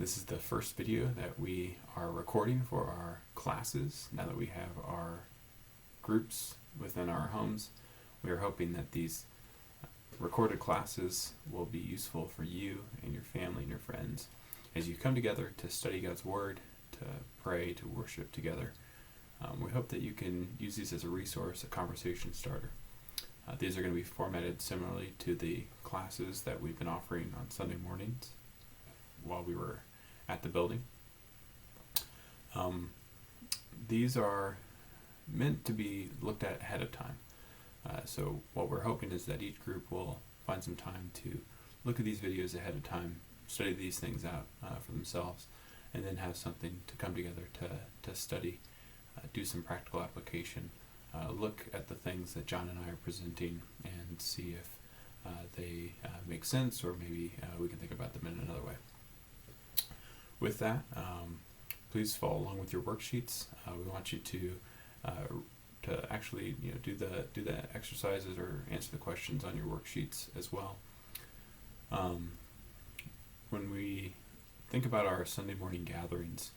This is the first video that we are recording for our classes. Now that we have our groups within our homes, we are hoping that these recorded classes will be useful for you and your family and your friends as you come together to study God's Word, to pray, to worship together. We hope that you can use these as a resource, a conversation starter. These are going to be formatted similarly to the classes that we've been offering on Sunday mornings while we were at the building. These are meant to be looked at ahead of time. So what we're hoping is that each group will find some time to look at these videos ahead of time, study these things out for themselves, and then have something to come together to study, do some practical application, look at the things that John and I are presenting and see if they make sense, or maybe we can think about them in another way. With that, please follow along with your worksheets. We want you to actually do the exercises or answer the questions on your worksheets as well. When we think about our Sunday morning gatherings,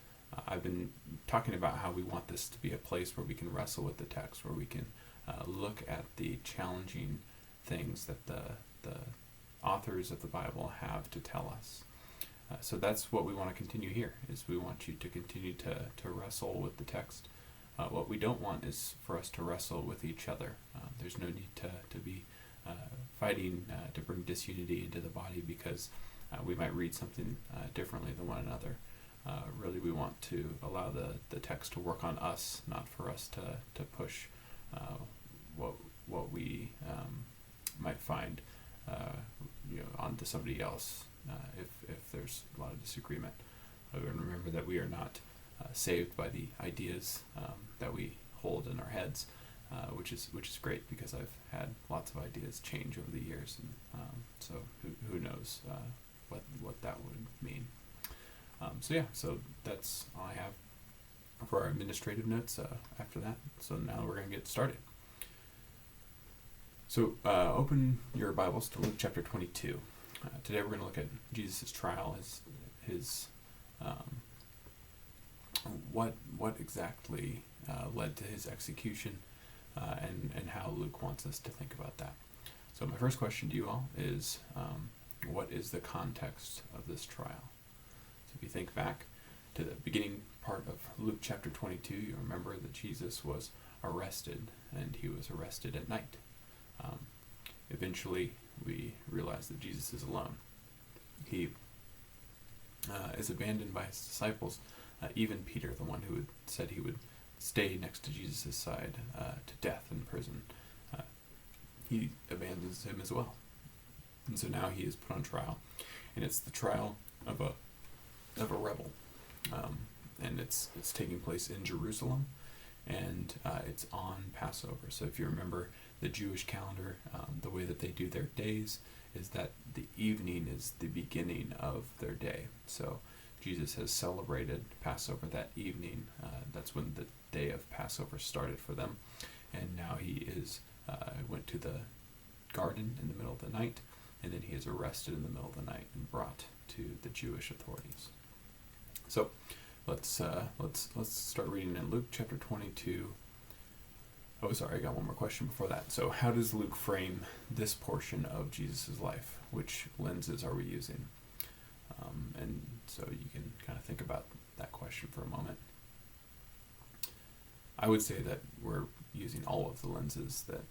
I've been talking about how we want this to be a place where we can wrestle with the text, where we can look at the challenging things that the authors of the Bible have to tell us. So that's what we want to continue here, is we want you to continue to wrestle with the text. What we don't want is for us to wrestle with each other. There's no need to be fighting to bring disunity into the body because we might read something differently than one another. Really, we want to allow the text to work on us, not for us to push what we might find onto somebody else if there's a lot of disagreement. Remember that we are not saved by the ideas that we hold in our heads, which is great, because I've had lots of ideas change over the years, and so who knows what that would mean. So that's all I have for our administrative notes after that. So now we're going to get started. So open your Bibles to Luke chapter 22. Today we're going to look at Jesus' trial, his what exactly led to his execution, and how Luke wants us to think about that. So my first question to you all is, what is the context of this trial? So if you think back to the beginning part of Luke chapter 22, you remember that Jesus was arrested, and he was arrested at night. Eventually, we realize that Jesus is alone. He is abandoned by his disciples, even Peter, the one who had said he would stay next to Jesus' side to death in prison. He abandons him as well. And so now he is put on trial, and it's the trial of a rebel, and it's taking place in Jerusalem, and it's on Passover. So if you remember the Jewish calendar, the way that they do their days is that the evening is the beginning of their day. So Jesus has celebrated Passover that evening. That's when the day of Passover started for them, and now he went to the garden in the middle of the night, and then he is arrested in the middle of the night and brought to the Jewish authorities. So let's start reading in Luke chapter 22. Oh, sorry, I got one more question before that. So how does Luke frame this portion of Jesus' life? Which lenses are we using? And so you can kind of think about that question for a moment. I would say that we're using all of the lenses that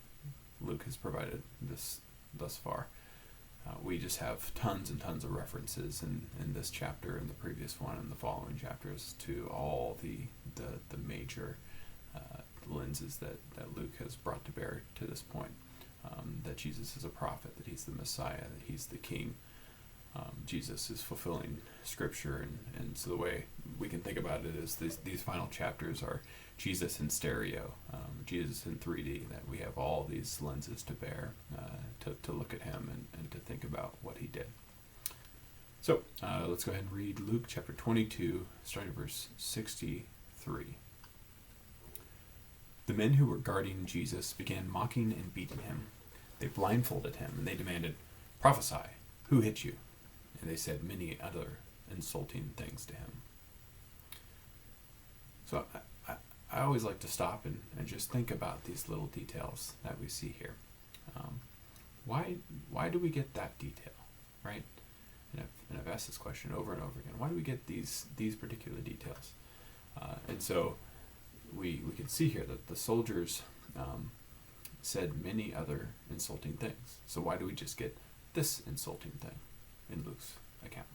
Luke has provided thus far. We just have tons and tons of references in this chapter and the previous one and the following chapters to all the major lenses that Luke has brought to bear to this point. That Jesus is a prophet, that he's the Messiah, that he's the King. Jesus is fulfilling Scripture, and so the way we can think about it is these final chapters are Jesus in stereo, Jesus in 3D, that we have all these lenses to bear to look at him and to think about what he did. So let's go ahead and read Luke chapter 22, starting at verse 63. The men who were guarding Jesus began mocking and beating him. They blindfolded him, and they demanded, "Prophesy, who hit you?" And they said many other insulting things to him. So I always like to stop and just think about these little details that we see here. Why do we get that detail, right? And I've asked this question over and over again. Why do we get these particular details? And so we can see here that the soldiers said many other insulting things. So why do we just get this insulting thing in Luke's account?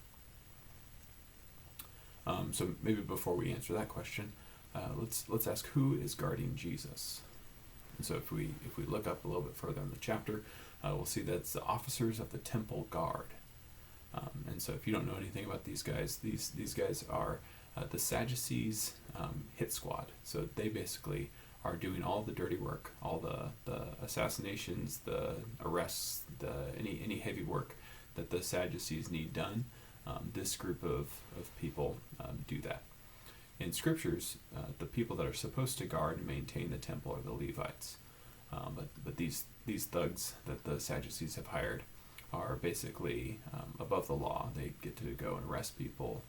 So maybe before we answer that question, let's ask, who is guarding Jesus? And so if we look up a little bit further in the chapter, we'll see that it's the officers of the temple guard. And so if you don't know anything about these guys, these guys are the Sadducees hit squad. So they basically are doing all the dirty work, all the assassinations, the arrests, any heavy work that the Sadducees need done. This group of people do that. In scriptures, the people that are supposed to guard and maintain the temple are the Levites. But these thugs that the Sadducees have hired are basically above the law. They get to go and arrest people,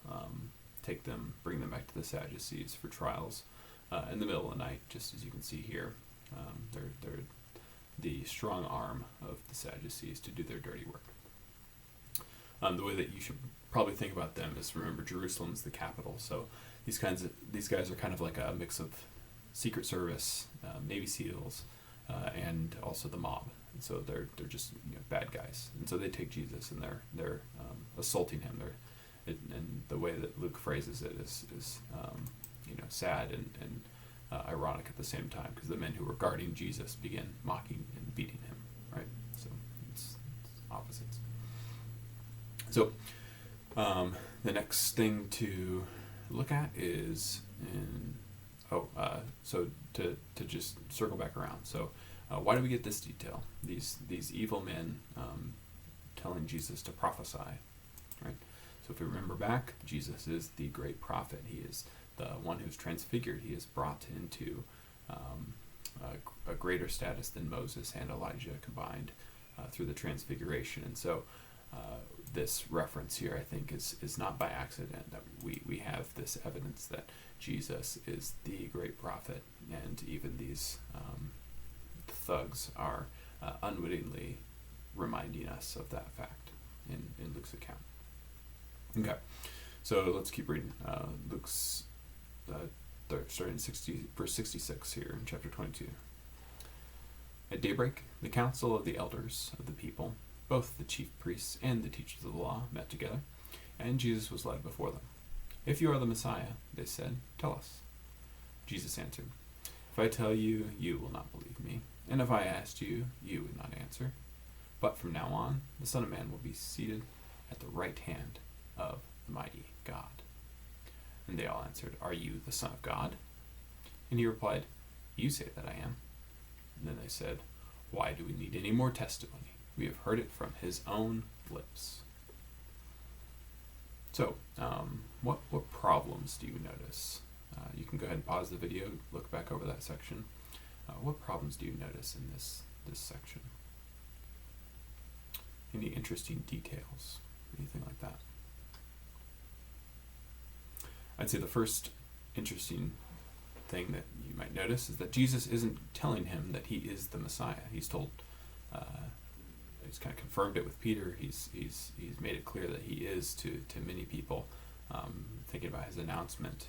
take them, bring them back to the Sadducees for trials in the middle of the night, just as you can see here. They're the strong arm of the Sadducees to do their dirty work. The way that you should probably think about them is, remember, Jerusalem's the capital, so these guys are kind of like a mix of Secret Service, Navy SEALs, and also the mob. And so they're just bad guys. And so they take Jesus and they're assaulting him. And the way that Luke phrases it is sad and ironic at the same time, because the men who were guarding Jesus begin mocking and beating him. Right. So it's opposites. So the next thing to look at is so to just circle back around. So why do we get this detail? These evil men telling Jesus to prophesy, right? So if we remember back, Jesus is the great prophet. He is the one who's transfigured. He is brought into a greater status than Moses and Elijah combined through the transfiguration. And so this reference here, I think, is not by accident, that we have this evidence that Jesus is the great prophet, and even these thugs are unwittingly reminding us of that fact in Luke's account. Okay, so let's keep reading. Luke's starting verse 66 here in chapter 22. At daybreak, the council of the elders of the people, both the chief priests and the teachers of the law, met together, and Jesus was led before them. "If you are the Messiah," they said, "tell us." Jesus answered, "If I tell you, you will not believe me, and if I asked you, you would not answer. But from now on, the Son of Man will be seated at the right hand of the mighty God." And they all answered, "Are you the Son of God?" And he replied, "You say that I am." And then they said, "Why do we need any more testimony? We have heard it from his own lips." So, what problems do you notice? You can go ahead and pause the video, look back over that section. What problems do you notice in this section? Any interesting details? Anything like that? I'd say the first interesting thing that you might notice is that Jesus isn't telling him that he is the Messiah. He's told, he's kind of confirmed it with Peter. He's made it clear that he is to many people, thinking about his announcement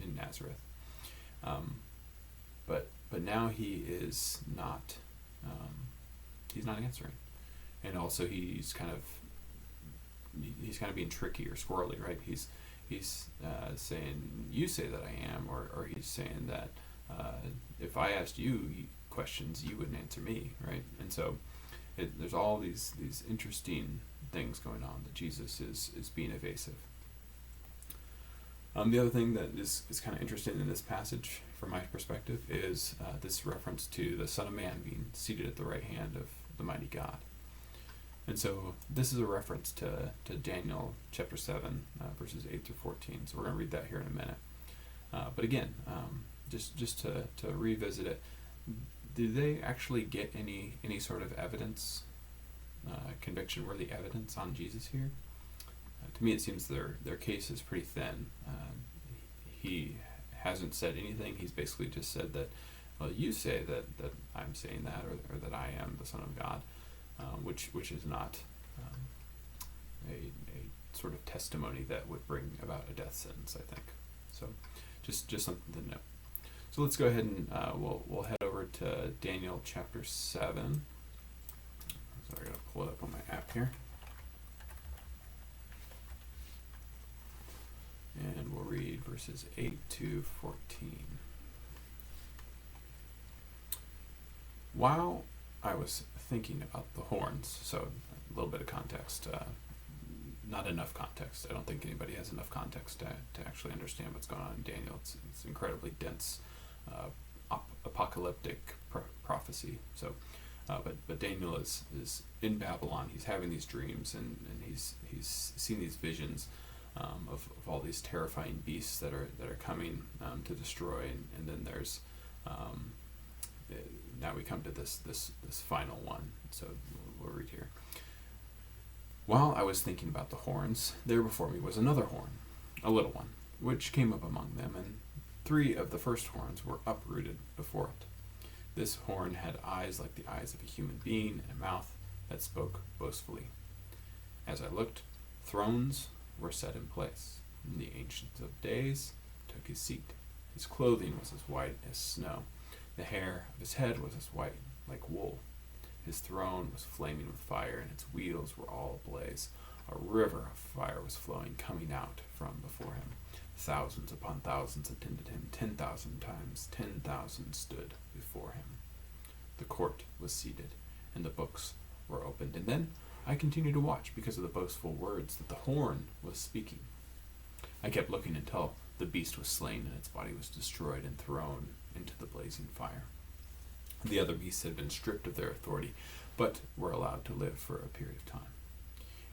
in Nazareth. But now he is not. He's not answering, and also he's kind of being tricky or squirrely, right? He's saying, "You say that I am," or he's saying that if I asked you questions, you wouldn't answer me, right? And so there's all these interesting things going on that Jesus is being evasive. The other thing that is kind of interesting in this passage, from my perspective, is this reference to the Son of Man being seated at the right hand of the mighty God. And so this is a reference to Daniel chapter 7, verses 8 through 14. So we're going to read that here in a minute. But again, just to revisit it, did they actually get any sort of evidence, conviction-worthy evidence on Jesus here? to me it seems their case is pretty thin. He hasn't said anything. He's basically just said that, well, you say that I'm saying that, or that I am the Son of God, which is not a sort of testimony that would bring about a death sentence, I think. So just something to note. So let's go ahead and we'll head over to Daniel chapter 7. So I gotta pull it up on my app here. And we'll read verses 8 to 14. While I was thinking about the horns, so a little bit of context, not enough context. I don't think anybody has enough context to actually understand what's going on in Daniel. It's incredibly dense, apocalyptic prophecy. So, but Daniel is in Babylon. He's having these dreams, and he's seen these visions of all these terrifying beasts that are coming to destroy, and then there's now we come to this final one. So we'll read here. While I was thinking about the horns, there before me was another horn, a little one, which came up among them, and 3 of the first horns were uprooted before it. This horn had eyes like the eyes of a human being, and a mouth that spoke boastfully. As I looked, thrones were set in place, and the Ancient of Days took his seat. His clothing was as white as snow. The hair of his head was as white like wool. His throne was flaming with fire, and its wheels were all ablaze. A river of fire was flowing, coming out from before him. Thousands upon thousands attended him. 10,000 times 10,000 stood before him. The court was seated, and the books were opened. And then I continued to watch because of the boastful words that the horn was speaking. I kept looking until the beast was slain, and its body was destroyed and thrown into the blazing fire. The other beasts had been stripped of their authority, but were allowed to live for a period of time.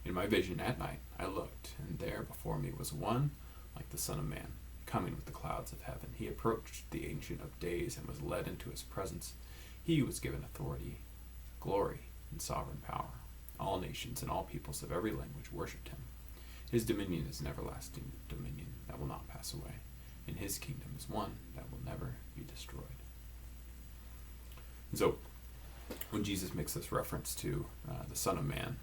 In my vision at night I looked, and there before me was one like the Son of Man, coming with the clouds of heaven. He approached the Ancient of Days and was led into his presence. He was given authority, glory, and sovereign power. All nations and all peoples of every language worshipped him. His dominion is an everlasting dominion that will not pass away, and his kingdom is one that will never be destroyed. And so, when Jesus makes this reference to the Son of Man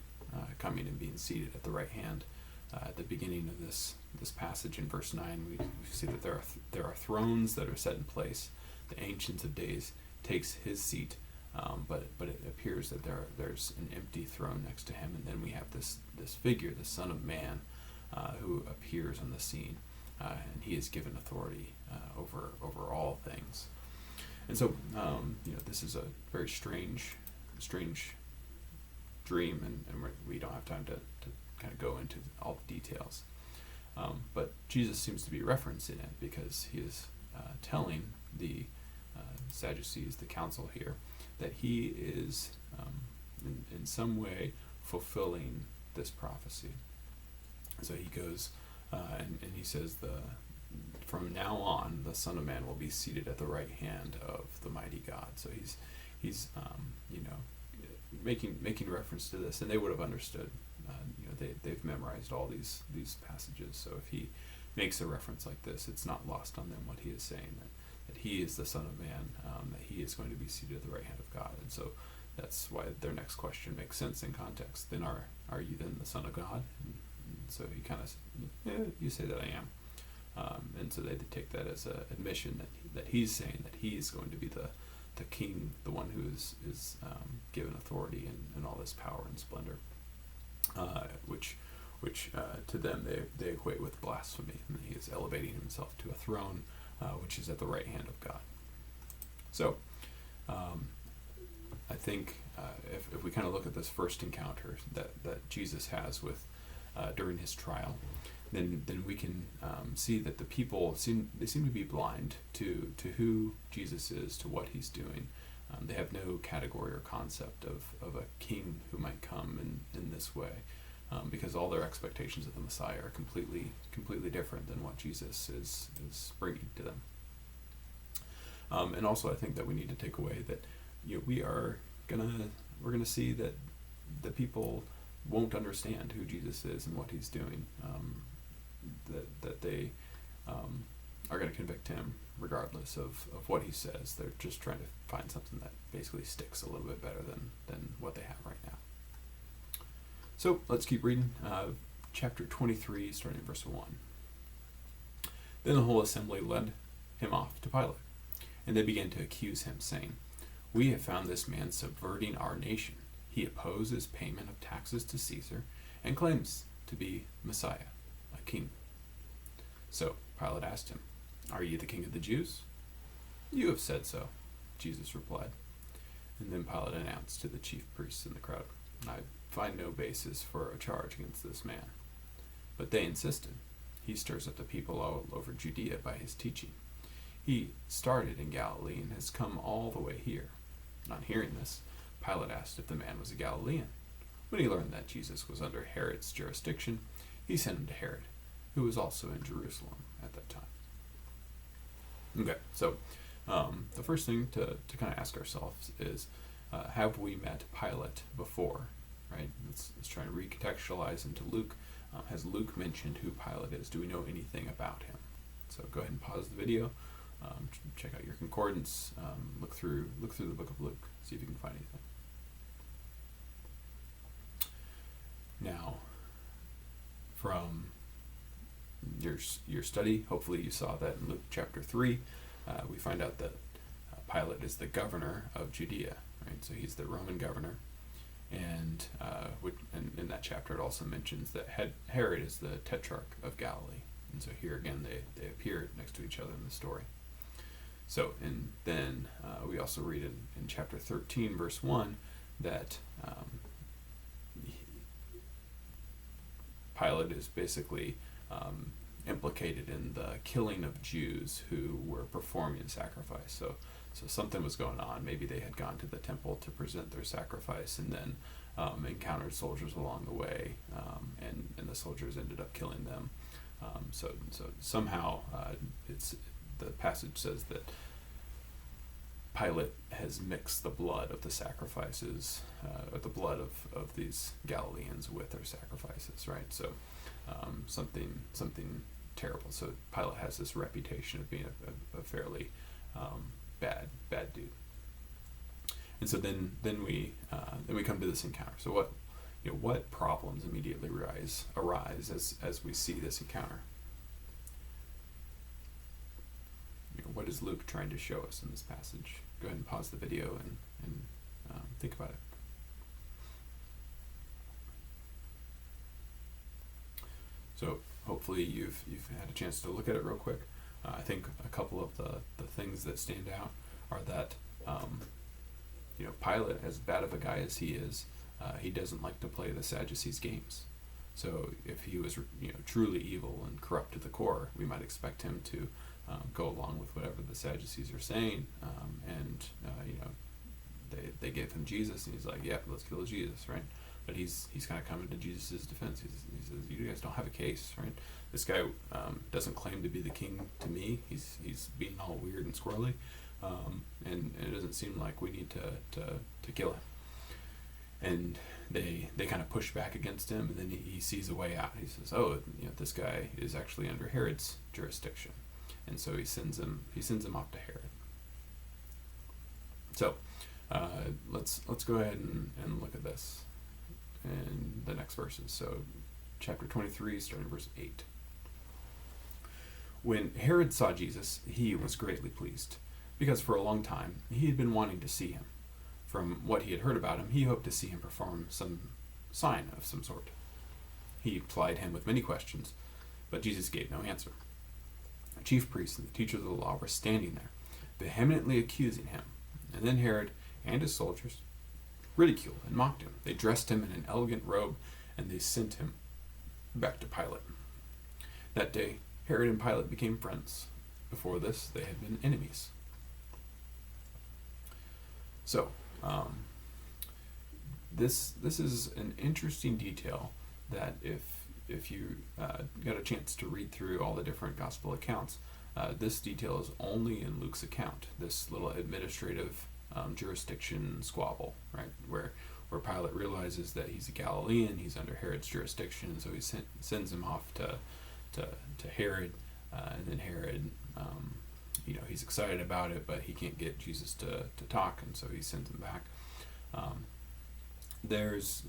coming and being seated at the right hand, at the beginning of this passage in verse 9, we see that there are thrones that are set in place. The Ancient of Days takes his seat, but it appears that there's an empty throne next to him, and then we have this figure, the Son of Man, who appears on the scene, and he is given authority over all things. And so, this is a very strange dream, and we don't have time to kind of go into all the details. But Jesus seems to be referenced in it because he is telling the Sadducees, the council here, that he is in some way fulfilling this prophecy. So he goes and he says, from now on, the Son of Man will be seated at the right hand of the mighty God. So he's making reference to this, and they would have understood. They've memorized all these passages. So if he makes a reference like this, it's not lost on them what he is saying, that he is the Son of Man, that he is going to be seated at the right hand of God. And so that's why their next question makes sense in context. Then are you then the Son of God? And so he kind of said, you say that I am. And so they take that as an admission that he's saying that he is going to be the king, the one who is given authority and all this power and splendor, which to them they equate with blasphemy. And he is elevating himself to a throne which is at the right hand of God. So I think if we kind of look at this first encounter that Jesus has with during his trial, then we can see that the people seem to be blind to who Jesus is, to what he's doing. They have no category or concept of a king who might come in this way, because all their expectations of the Messiah are completely different than what Jesus is bringing to them. And also, I think that we need to take away that we're gonna see that the people won't understand who Jesus is and what he's doing, that they are going to convict him regardless of what he says. They're just trying to find something that basically sticks a little bit better than what they have right now. So let's keep reading. Chapter 23, starting in verse 1. Then the whole assembly led him off to Pilate, and they began to accuse him, saying, "We have found this man subverting our nation. He opposes payment of taxes to Caesar and claims to be Messiah, a king." So Pilate asked him, "Are you the king of the Jews?" "You have said so," Jesus replied. And then Pilate announced to the chief priests and the crowd, "I find no basis for a charge against this man." But they insisted. "He stirs up the people all over Judea by his teaching. He started in Galilee and has come all the way here." On hearing this, Pilate asked if the man was a Galilean. When he learned that Jesus was under Herod's jurisdiction, he sent him to Herod, who was also in Jerusalem at that time. Okay, so the first thing to kind of ask ourselves is, have we met Pilate before? Right? Let's try to recontextualize into Luke. Has Luke mentioned who Pilate is? Do we know anything about him? So go ahead and pause the video. Check out your concordance. Look through the book of Luke. See if you can find anything. Now, from your study, hopefully you saw that in Luke chapter 3, we find out that Pilate is the governor of Judea. Right? So he's the Roman governor. And in that chapter it also mentions that Herod is the tetrarch of Galilee. And so here again they appear next to each other in the story. So and then we also read in chapter 13 verse 1 that Pilate is basically implicated in the killing of Jews who were performing a sacrifice. So something was going on. Maybe they had gone to the temple to present their sacrifice and then encountered soldiers along the way, and the soldiers ended up killing them. So somehow the passage says that Pilate has mixed the blood of the sacrifices, or the blood of these Galileans with their sacrifices, right? So something terrible. So Pilate has this reputation of being a fairly bad dude. And so then we come to this encounter. So what problems immediately arise as we see this encounter? What is Luke trying to show us in this passage? Go ahead and pause the video and think about it. So hopefully you've had a chance to look at it real quick. I think a couple of the things that stand out are that Pilate, as bad of a guy as he is, he doesn't like to play the Sadducees' games. So if he was truly evil and corrupt to the core, we might expect him to go along with whatever the Sadducees are saying, and they give him Jesus, and he's like, "Yeah, let's kill Jesus," right? But he's kind of coming to Jesus' defense. He says, "You guys don't have a case, right? This guy doesn't claim to be the king to me. He's being all weird and squirrely, and it doesn't seem like we need to kill him." And they kind of push back against him, and then he sees a way out. He says, "Oh, this guy is actually under Herod's jurisdiction," and so he sends him off to Herod. So let's go ahead and look at this in the next verses. So chapter 23, starting verse 8. When Herod saw Jesus, he was greatly pleased, because for a long time he had been wanting to see him. From what he had heard about him, he hoped to see him perform some sign of some sort. He plied him with many questions, but Jesus gave no answer. The chief priests and the teachers of the law were standing there, vehemently accusing him. And then Herod and his soldiers ridiculed and mocked him. They dressed him in an elegant robe, and they sent him back to Pilate. That day, Herod and Pilate became friends. Before this, they had been enemies. So, this is an interesting detail that if you got a chance to read through all the different gospel accounts, this detail is only in Luke's account. This little administrative jurisdiction squabble, right, where where Pilate realizes that he's a Galilean, he's under Herod's jurisdiction, so he sends him off to Herod, and then Herod, he's excited about it, but he can't get Jesus to talk, and so he sends him back. There's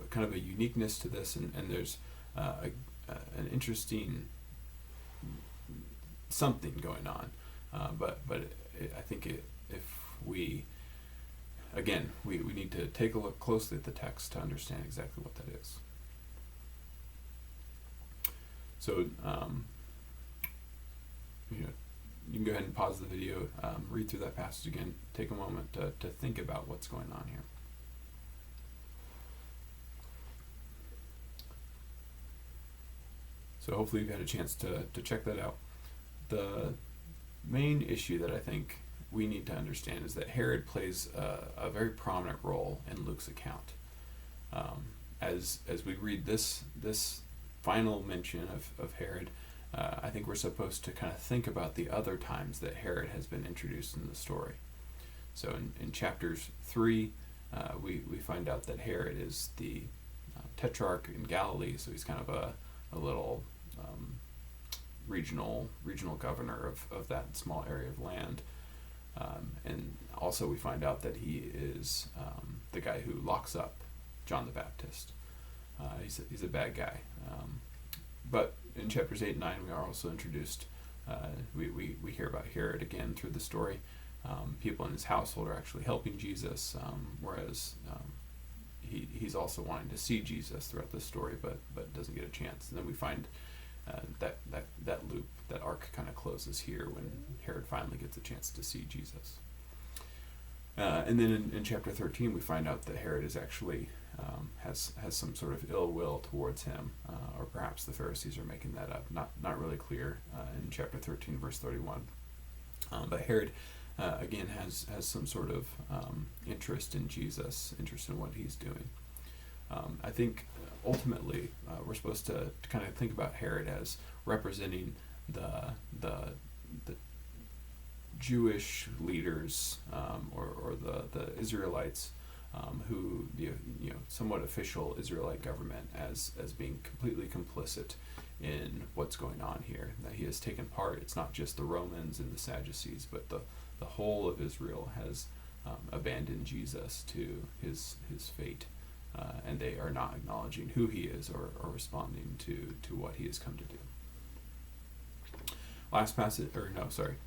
kind of a uniqueness to this, and there's an interesting something going on, but I think if we need to take a look closely at the text to understand exactly what that is. So you can go ahead and pause the video, read through that passage again, take a moment to think about what's going on here. So hopefully you've had a chance to check that out. The main issue that I think we need to understand is that Herod plays a very prominent role in Luke's account. As we read this final mention of Herod, I think we're supposed to kind of think about the other times that Herod has been introduced in the story. So in chapters 3, we find out that Herod is the tetrarch in Galilee, so he's kind of a little regional governor of that small area of land. And also we find out that he is the guy who locks up John the Baptist. He's a bad guy. But in chapters 8 and 9 we are also introduced, we hear about Herod again through the story. People in his household are actually helping Jesus, whereas he's also wanting to see Jesus throughout the story, but doesn't get a chance. And then we find that loop, that arc kind of closes here when Herod finally gets a chance to see Jesus. And then in chapter 13 we find out that Herod is actually has some sort of ill will towards him, or perhaps the Pharisees are making that up. Not really clear in chapter 13 verse 31. But Herod again has some sort of interest in Jesus, interest in what he's doing. I think ultimately we're supposed to kind of think about Herod as representing the Jewish leaders, or the Israelites, who somewhat official Israelite government as being completely complicit in what's going on here. That he has taken part. It's not just the Romans and the Sadducees, but the whole of Israel has abandoned Jesus to his fate, and they are not acknowledging who he is or responding to what he has come to do. Last passage,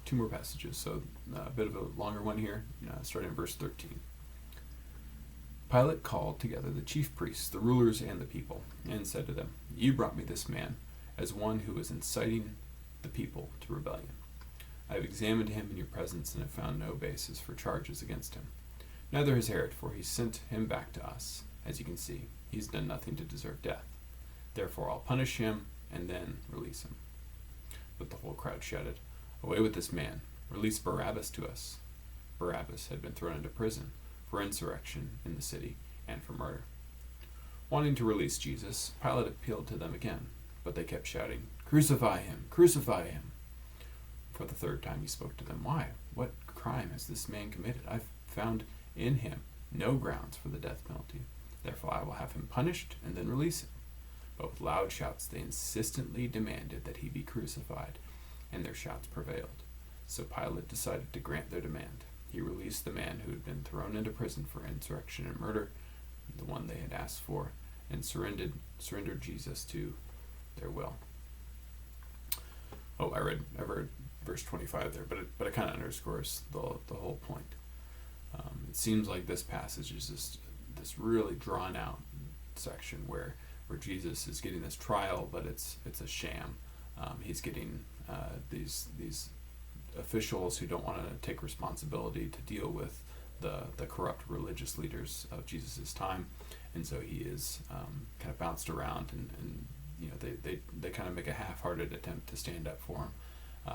two more passages, so a bit of a longer one here, starting in verse 13. Pilate called together the chief priests, the rulers, and the people, and said to them, "You brought me this man as one who is inciting the people to rebellion. I have examined him in your presence and have found no basis for charges against him. Neither has Herod, for he sent him back to us. As you can see, he's done nothing to deserve death. Therefore I'll punish him and then release him." But the whole crowd shouted, "Away with this man! Release Barabbas to us." Barabbas had been thrown into prison for insurrection in the city and for murder. Wanting to release Jesus, Pilate appealed to them again, but they kept shouting, "Crucify him! Crucify him!" For the third time he spoke to them. "Why? What crime has this man committed? I've found in him no grounds for the death penalty. Therefore I will have him punished and then release him." But with loud shouts they insistently demanded that he be crucified, and their shouts prevailed. So Pilate decided to grant their demand. He released the man who had been thrown into prison for insurrection and murder, the one they had asked for, and surrendered Jesus to their will. I read verse 25 there, but it kind of underscores the whole point. It seems like this passage is this really drawn out section where Jesus is getting this trial, but it's a sham. He's getting these officials who don't want to take responsibility to deal with the corrupt religious leaders of Jesus' time, and so he is kind of bounced around, and they kind of make a half-hearted attempt to stand up for him,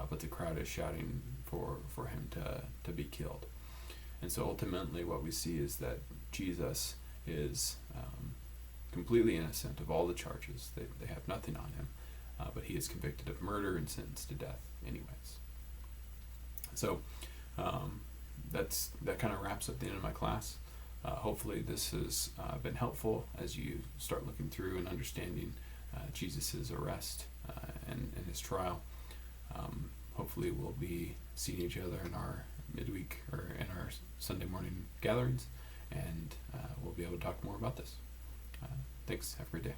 but the crowd is shouting for him to be killed. And so ultimately what we see is that Jesus is completely innocent of all the charges. They have nothing on him, but he is convicted of murder and sentenced to death anyways. So that kind of wraps up the end of my class. hopefully this has been helpful as you start looking through and understanding Jesus' arrest and his trial. Hopefully we'll be seeing each other in our midweek or in our Sunday morning gatherings, and we'll be able to talk more about this. Thanks. Have a great day.